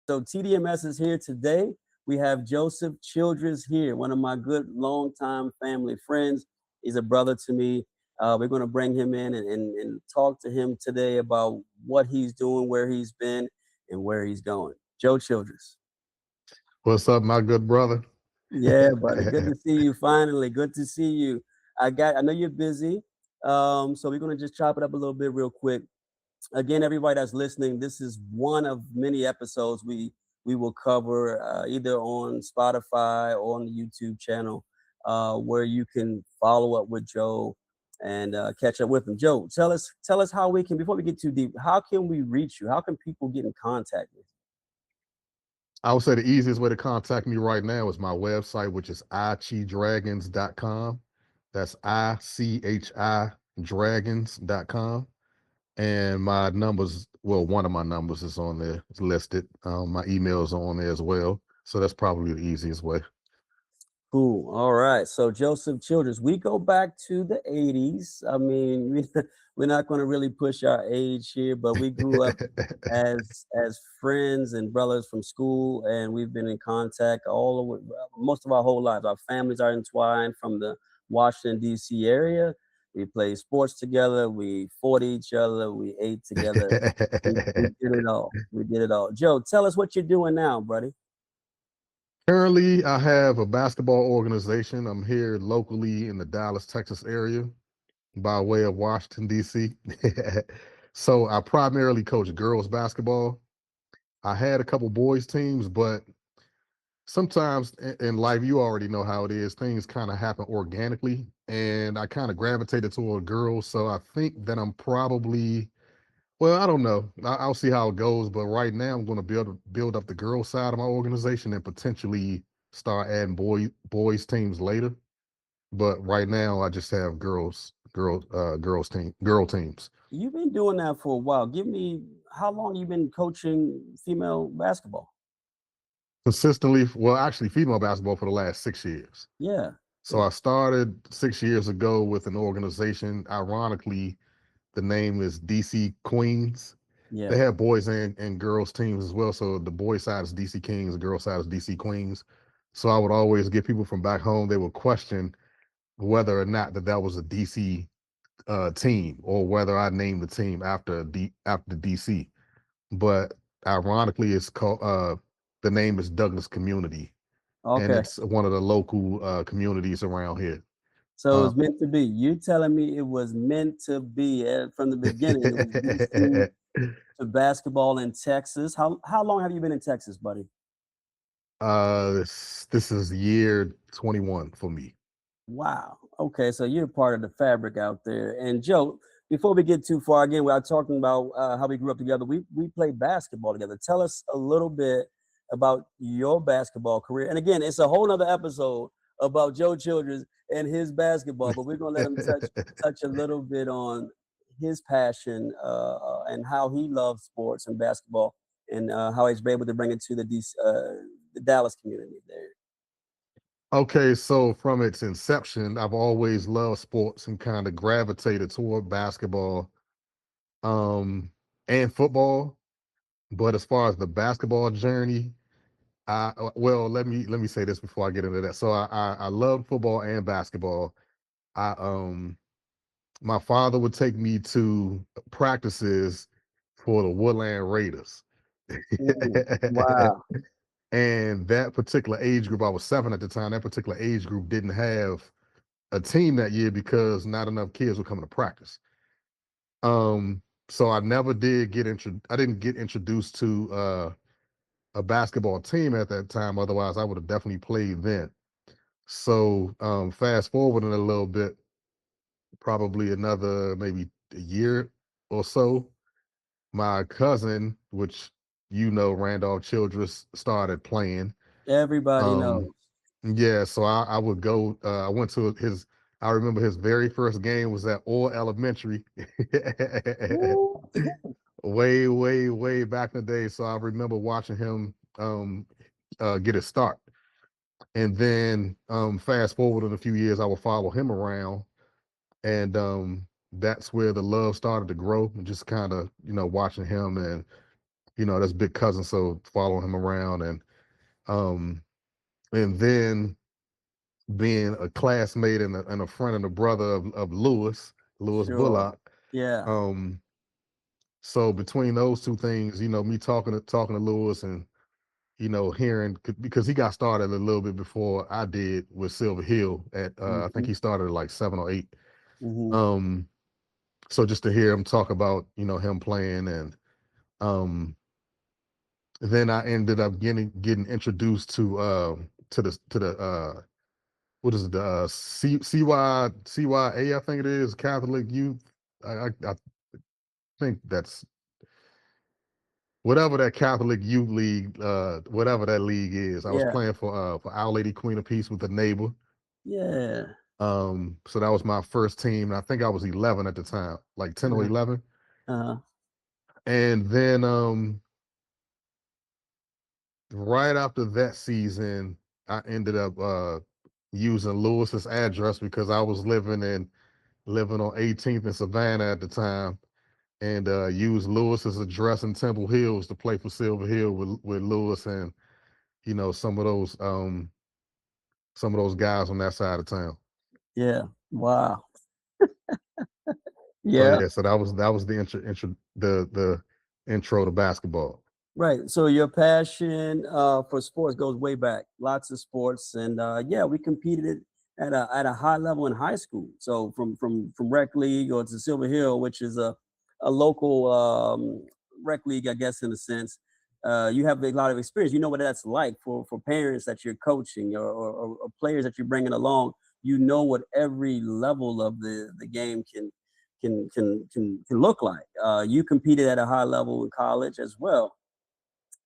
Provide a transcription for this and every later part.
So TDMS is here today. We have Joseph Childress here, one of my good longtime family friends. He's a brother to me. We're going to bring him in and talk to him today about what he's doing, where he's been, and where he's going. Joe Childress. What's up, my good brother? Yeah, buddy. Good to see you finally. Good to see you. I know you're busy. So we're gonna just chop it up a little bit real quick. Again, everybody that's listening, this is one of many episodes we will cover either on Spotify or on the YouTube channel, where you can follow up with Joe and catch up with him. Joe, tell us how we can, before we get too deep, how can we reach you? How can people get in contact with I would say the easiest way to contact me right now is my website, which is ichidragons.com. That's ICHI dragons.com. And my numbers, well, one of my numbers is on there, it's listed. My email is on there as well. So that's probably the easiest way. Cool. All right. So Joseph Childress, we go back to the 80s. I mean, we're not going to really push our age here, but we grew up as friends and brothers from school, and we've been in contact all over most of our whole lives. Our families are entwined from the Washington D.C. area. We played sports together. We fought each other. We ate together. We did it all. We did it all. Joe, tell us what you're doing now, buddy. Currently, I have a basketball organization. I'm here locally in the Dallas, Texas area by way of Washington, D.C. So I primarily coach girls basketball. I had a couple boys teams, but sometimes in life, you already know how it is. Things kind of happen organically, and I kind of gravitated toward girls. So I think that I'm probably, well, I don't know. I'll see how it goes. But right now, I'm going to build up the girls side of my organization and potentially start adding boys teams later. But right now, I just have girl teams. You've been doing that for a while. Give me how long you been coaching female basketball? Consistently, well, actually, female basketball for the last 6 years. Yeah, So yeah, I started 6 years ago with an organization. Ironically, the name is DC Queens. yeah. They have boys and girls teams as well. So the boys side is DC Kings, the girls side is DC Queens. So I would always get people from back home. They would question whether or not that was a DC team or whether I named the team after the DC. But ironically, it's called the name is Douglas Community, and Okay. it's one of the local communities around here. So it Um, was meant to be. You telling me it was meant to be from the beginning. It was DC to basketball in Texas. How long have you been in Texas, buddy? this is year 21 for me. Wow. Okay, so you're part of the fabric out there. And Joe, before we get too far, again, we are talking about how we grew up together. We played basketball together. Tell us a little bit about your basketball career. And again, it's a whole nother episode about Joe Childress and his basketball, but we're gonna let him touch a little bit on his passion and how he loves sports and basketball, and how he's been able to bring it to the Dallas community there. Okay, so from its inception, I've always loved sports and kind of gravitated toward basketball and football. But as far as the basketball journey, well, let me say this before I get into that. So I love football and basketball. I My father would take me to practices for the Woodland Raiders. Wow. And that particular age group, I was 7 at the time, that particular age group didn't have a team that year because not enough kids were coming to practice. So I never did I didn't get introduced to a basketball team at that time. Otherwise, I would have definitely played then. So fast forward in a little bit, probably another maybe a year or so, my cousin, which Randolph Childress, started playing. Everybody Um, knows. yeah, so I would go. I went to his. I remember his very first game was at Orr Elementary, Woo. way, way, way back in the day. So I remember watching him get his start, and then fast forward in a few years, I would follow him around, and that's where the love started to grow, and just kind of watching him, and that's big cousin, so following him around, um and then being a classmate and a friend and a brother of Lewis Sure. Bullock. Yeah. Um, so between those two things, me talking to Lewis and hearing because he got started a little bit before I did with Silver Hill at I think Mhm. he started at like 7 or 8. Mhm. Um, so just to hear him talk about him playing and um then I ended up getting introduced to the what is it, the CYA, I think it is, Catholic Youth. I think that's whatever that Catholic Youth League, whatever that league is. I was Yeah. playing for Our Lady Queen of Peace with a neighbor. Yeah. So that was my first team, and I think I was 11 at the time, like 10 or Uh-huh. 11. Uh-huh. And then right after that season, I ended up using Lewis's address because I was living on 18th and Savannah at the time, and used Lewis's address in Temple Hills to play for Silver Hill with Lewis and some of those guys on that side of town. Yeah. Wow. So Yeah. yeah, so that was the intro to basketball. Right. So your passion for sports goes way back. Lots of sports, and yeah, we competed at a high level in high school. So from rec league or to Silver Hill, which is a local rec league, I guess in a sense. You have a lot of experience. You know what that's like for parents that you're coaching or players that you're bringing along. You know what every level of the game can look like. You competed at a high level in college as well,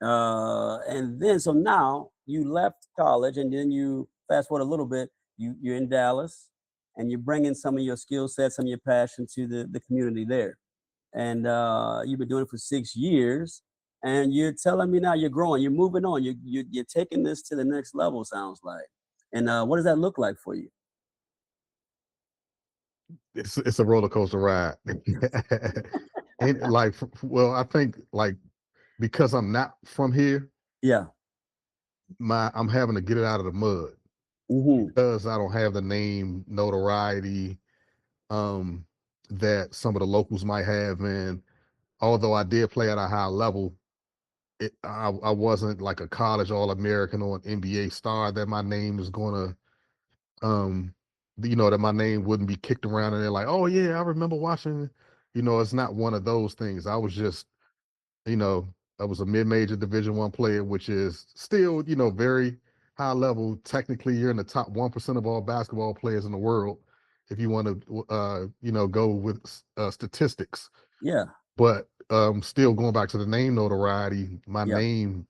and then so now you left college, and then you fast forward a little bit. You're in Dallas, and you're bringing some of your skill sets, some of your passion to the community there. And you've been doing it for 6 years. And you're telling me now you're growing, you're moving on, you're taking this to the next level. Sounds like. And what does that look like for you? It's a roller coaster ride. And like, well, I think like because I'm not from here, Yeah. I'm having to get it out of the mud Hmm. because I don't have the name notoriety um that some of the locals might have. And although I did play at a high level, I wasn't like a college All-American or an NBA star that my name is gonna um that my name wouldn't be kicked around and they're like, oh yeah, I remember watching. It's not one of those things. I was just, you know, I was a mid-major Division 1 player, which is still, very high level. Technically, you're in the top 1% of all basketball players in the world if you want to go with statistics. Yeah. But still going back to the name notoriety, my Yeah. name,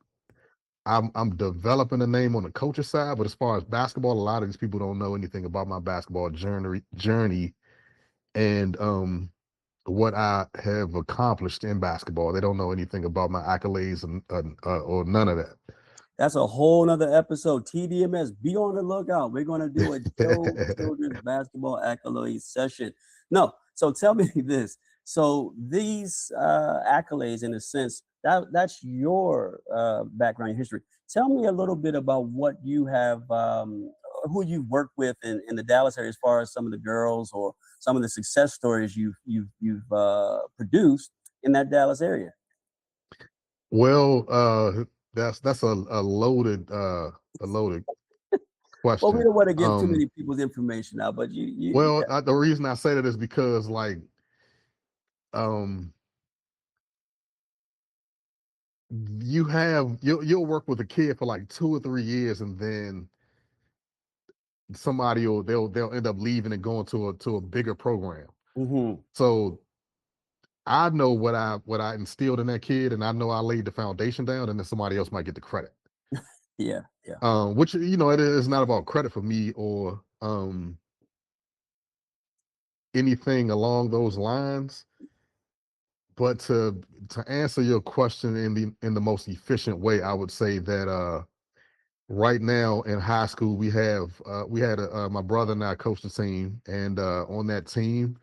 I'm developing a name on the coach's side, but as far as basketball, a lot of these people don't know anything about my basketball journey and what I have accomplished in basketball. They don't know anything about my accolades or none of That's a whole nother episode. TDMS, be on the lookout. We're going to do a Joe that. Children's basketball accolades session. No, so tell me this. So these accolades, in a sense, that's your background, your history. Tell me a little bit about what you have, who you've worked with in the Dallas area, as far as some of the girls or some of the success stories you've produced in that Dallas area. Well, that's a loaded Well, we question. don't want to give too many people's information out, but Well, yeah. the reason I say that is because like um you'll work with a kid for like 2 or 3 years, and then somebody they'll end up leaving and going to a bigger program. Hmm. So I know what I instilled in that kid, and I know I laid the foundation down, and then somebody else might get the credit. Yeah, yeah, Which it is not about credit for me or anything along those lines. But to answer your question in the most efficient way, I would say that right now in high school we had my brother and I coached the team, and on that team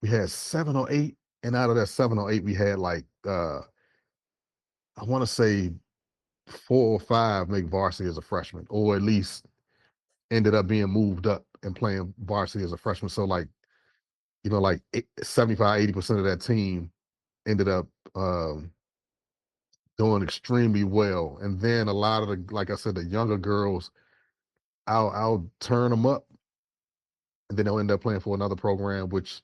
we had 7 or 8, and out of that 7 or 8 we had like I want to say 4 or 5 make varsity as a freshman, or at least ended up being moved up and playing varsity as a freshman. So like, 75, 80% of that team ended up doing extremely well. And then a lot of the, like I said, the younger girls, I'll turn them up, and then they'll end up playing for another program, which,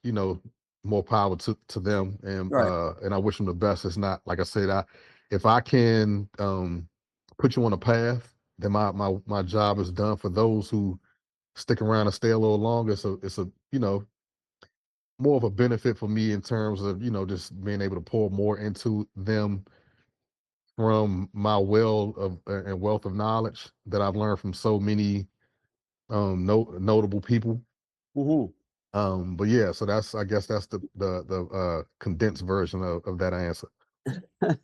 more power to them. Right. And I wish them the best. It's not, like I said, if I can put you on a path, then my job is done. For those who stick around and stay a little longer, so it's a, more of a benefit for me in terms of, just being able to pour more into them from my well of and wealth of knowledge that I've learned from so many notable people. Hmm. But yeah, so that's, I guess that's the condensed version of that answer.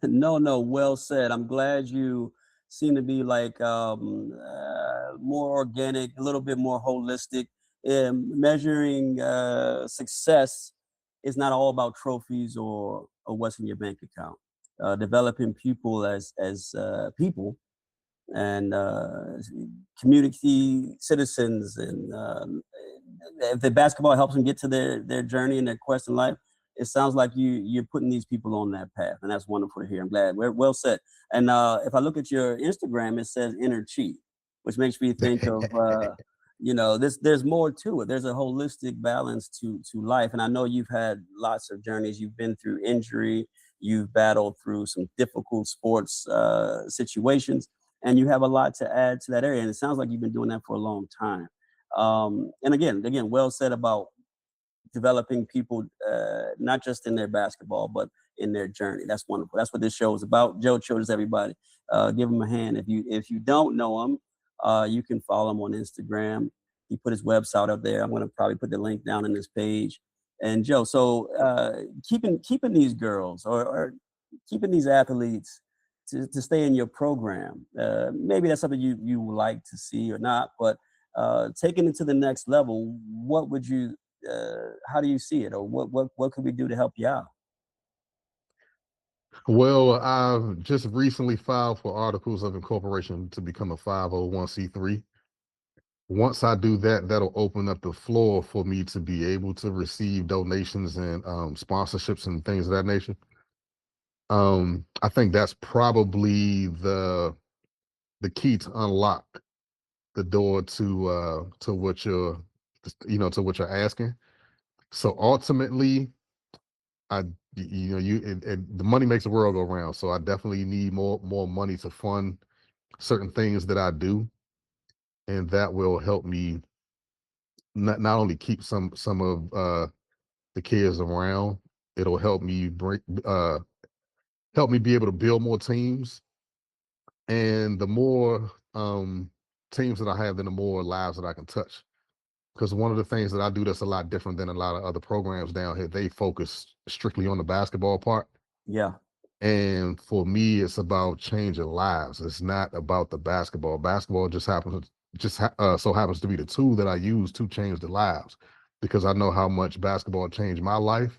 No, no, well said. I'm glad you seem to be like more organic, a little bit more holistic. Measuring success is not all about trophies or what's in your bank account. Developing people as people and community citizens, and if the basketball helps them get to their journey and their quest in life, it sounds like you're putting these people on that path, and that's wonderful to hear. I'm glad. Well said. And if I look at your Instagram, it says inner chi, which makes me think of there's more to it. There's a holistic balance to life, and I know you've had lots of journeys. You've been through injury, you've battled through some difficult sports situations, and you have a lot to add to that area. And it sounds like you've been doing that for a long time. And again, well said about developing people, not just in their basketball, but in their journey. That's wonderful. That's what this show is about. Joe Childress, everybody, give him a hand. If you don't know him, you can follow him on Instagram. He put his website up there. I'm going to probably put the link down in this page. And Joe, so keeping these girls or keeping these athletes to stay in your program. Maybe that's something you would like to see or not, but taking it to the next level, what would you how do you see it, or what could we do to help you out? Well, I've just recently filed for articles of incorporation to become a 501c3. Once I do that, that'll open up the floor for me to be able to receive donations and sponsorships and things of that nature. I think that's probably the key to unlock the door to what you're, to what you're asking. So ultimately, I you know you the money makes the world go round. So I definitely need more money to fund certain things that I do, and that will help me not only keep some of the kids around. It'll help me be able to build more teams, and the more teams that I have, then the more lives that I can touch. Because one of the things that I do that's a lot different than a lot of other programs down here, they focus strictly on the basketball part. Yeah, And for me, it's about changing lives. It's not about the basketball. Basketball so happens to be the tool that I use to change the lives, because I know how much basketball changed my life.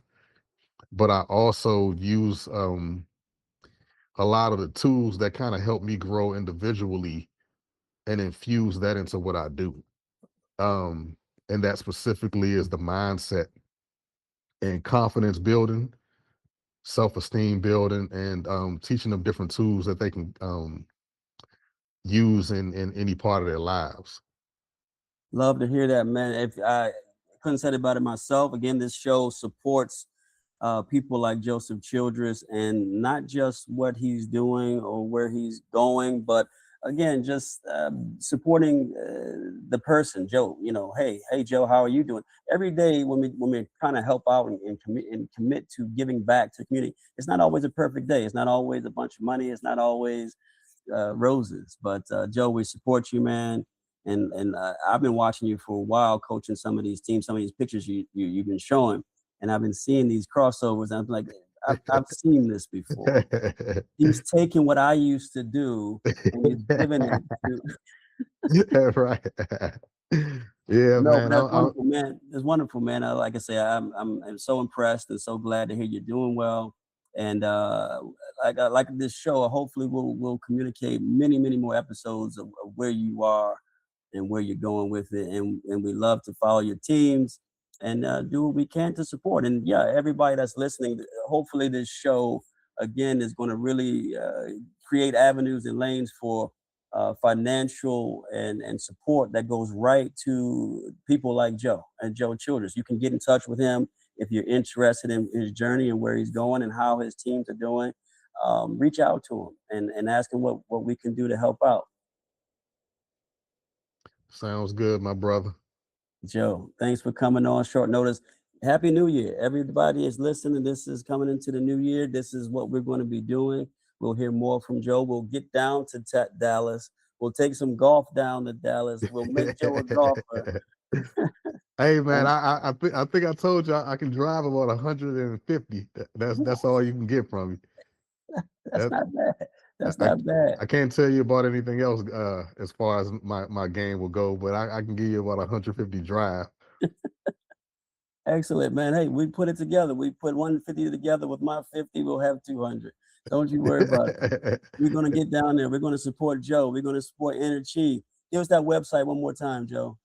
But I also use a lot of the tools that kind of help me grow individually and infuse that into what I do. Um, and that specifically is the mindset and confidence building, self-esteem building, and teaching them different tools that they can use in any part of their lives. love to hear that, man. If I couldn't say it about it myself, again, this show supports people like Joseph Childress, and not just what he's doing or where he's going, but again, just supporting the person, Joe. Hey, Joe, how are you doing? Every day when we kind of help out and commit to giving back to the community, it's not always a perfect day. It's not always a bunch of money. It's not always roses. But Joe, we support you, man. And I've been watching you for a while, coaching some of these teams, some of these pictures you've been showing, and I've been seeing these crossovers. And I'm like, I've seen this before. He's taking what I used to do and he's giving it to. Right. Yeah, No, but man. that's wonderful, man. It's wonderful, man. Like I say, I'm so impressed and so glad to hear you're doing well. And like this show, hopefully we'll communicate many more episodes of where you are and where you're going with it. And we love to follow your teams and do what we can to support. And yeah, everybody that's listening, hopefully this show again is going to really create avenues and lanes for financial and support that goes right to people like Joe and Joe Childress. You can get in touch with him if you're interested in his journey and where he's going and how his teams are doing. Reach out to him and ask him what we can do to help out. Sounds good, my brother. Joe, thanks for coming on short notice. Happy New Year. Everybody is listening. This is coming into the new year. This is what we're going to be doing. We'll hear more from Joe. We'll get down to Dallas. We'll take some golf down to Dallas. We'll make Joe a golfer. Hey man, And I think I told you I can drive about 150. That's all you can get from me. that's That not bad. I, That's I not bad. I can't tell you about anything else as far as my game will go, but I can give you about 150 drive. Excellent, man. Hey, we put it together. We put 150 together with my 50. We'll have 200. Don't you worry about it. We're going to get down there. We're going to support Joe. We're going to support Energy. Give us that website one more time, Joe.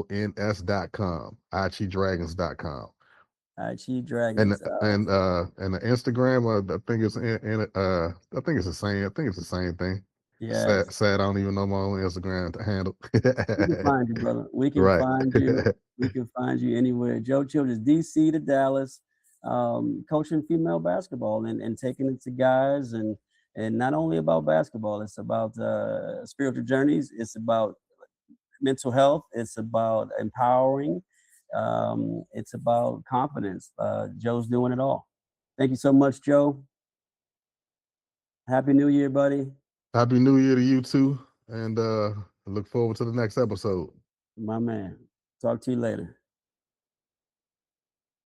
ICHIDRAGONS.com. ICHIDragons.com. IG And Dragons. and the Instagram, I think it's I think it's the same. I think it's the same thing. Yes. Sad. I don't even know my own Instagram to handle. We can find you, brother. We can Right. find you. We can find you anywhere. Joe Childress, DC to Dallas, coaching female basketball and taking it to guys and not only about basketball. It's about spiritual journeys. It's about mental health. It's about empowering. It's about confidence. Joe's doing it all. Thank you so much, Joe. Happy New Year, buddy. Happy New Year to you too, and look forward to the next episode. My man. Talk to you later.